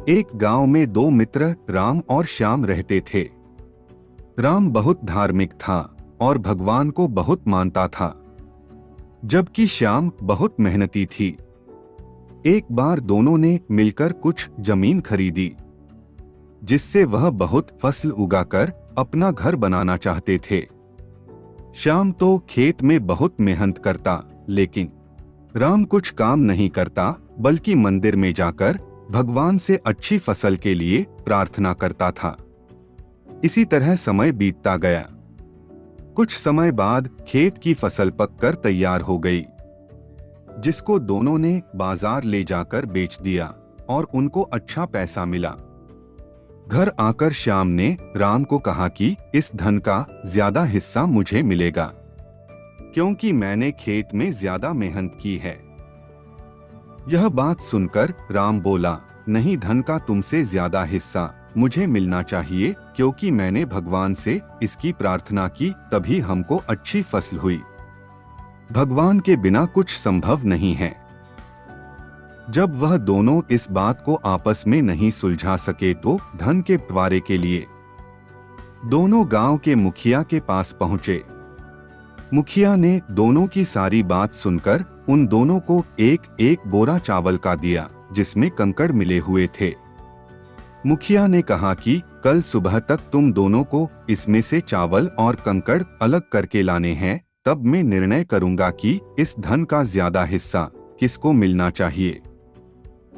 एक गांव में दो मित्र राम और श्याम रहते थे। राम बहुत धार्मिक था और भगवान को बहुत मानता था, जबकि श्याम बहुत मेहनती थी। एक बार दोनों ने मिलकर कुछ जमीन खरीदी, जिससे वह बहुत फसल उगाकर अपना घर बनाना चाहते थे। श्याम तो खेत में बहुत मेहनत करता, लेकिन राम कुछ काम नहीं करता, बल्कि मंदिर में जाकर भगवान से अच्छी फसल के लिए प्रार्थना करता था। इसी तरह समय बीतता गया। कुछ समय बाद खेत की फसल पककर तैयार हो गई, जिसको दोनों ने बाजार ले जाकर बेच दिया और उनको अच्छा पैसा मिला। घर आकर श्याम ने राम को कहा कि इस धन का ज्यादा हिस्सा मुझे मिलेगा, क्योंकि मैंने खेत में ज्यादा मेहनत की है। यह बात सुनकर राम बोला, नहीं, धन का तुमसे ज्यादा हिस्सा मुझे मिलना चाहिए, क्योंकि मैंने भगवान से इसकी प्रार्थना की, तभी हमको अच्छी फसल हुई। भगवान के बिना कुछ संभव नहीं है। जब वह दोनों इस बात को आपस में नहीं सुलझा सके तो धन के बंटवारे के लिए दोनों गांव के मुखिया के पास पहुंचे। मुखिया ने दोनों की सारी बात सुनकर उन दोनों को एक एक बोरा चावल का दिया, जिसमें कंकड़ मिले हुए थे। मुखिया ने कहा कि कल सुबह तक तुम दोनों को इसमें से चावल और कंकड़ अलग करके लाने हैं, तब मैं निर्णय करूंगा कि इस धन का ज्यादा हिस्सा किसको मिलना चाहिए।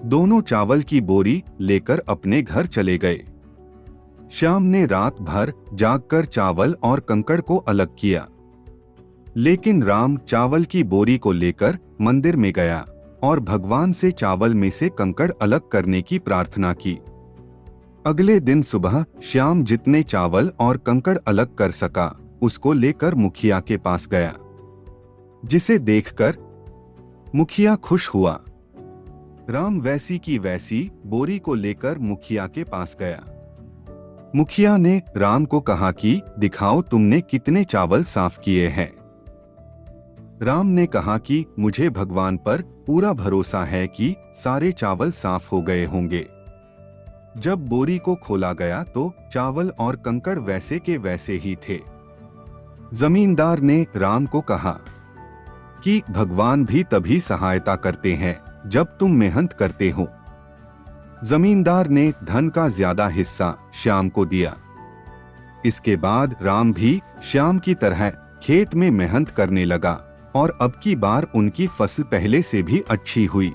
दोनों चावल की बोरी लेकर अपने घर चले गए। श्याम ने रात भर जागकर चावल और कंकड़ को अलग किया, लेकिन राम चावल की बोरी को लेकर मंदिर में गया और भगवान से चावल में से कंकड़ अलग करने की प्रार्थना की। अगले दिन सुबह श्याम जितने चावल और कंकड़ अलग कर सका, उसको लेकर मुखिया के पास गया, जिसे देखकर मुखिया खुश हुआ। राम वैसी की वैसी बोरी को लेकर मुखिया के पास गया। मुखिया ने राम को कहा कि दिखाओ तुमने कितने चावल साफ किए हैं। राम ने कहा कि मुझे भगवान पर पूरा भरोसा है कि सारे चावल साफ हो गए होंगे। जब बोरी को खोला गया तो चावल और कंकड़ वैसे के वैसे ही थे। जमींदार ने राम को कहा कि भगवान भी तभी सहायता करते हैं जब तुम मेहनत करते हो। जमींदार ने धन का ज्यादा हिस्सा श्याम को दिया। इसके बाद राम भी श्याम की तरह खेत में मेहनत करने लगा और अब की बार उनकी फसल पहले से भी अच्छी हुई।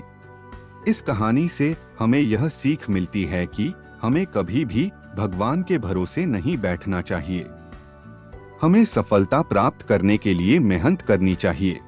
इस कहानी से हमें यह सीख मिलती है कि हमें कभी भी भगवान के भरोसे नहीं बैठना चाहिए। हमें सफलता प्राप्त करने के लिए मेहनत करनी चाहिए।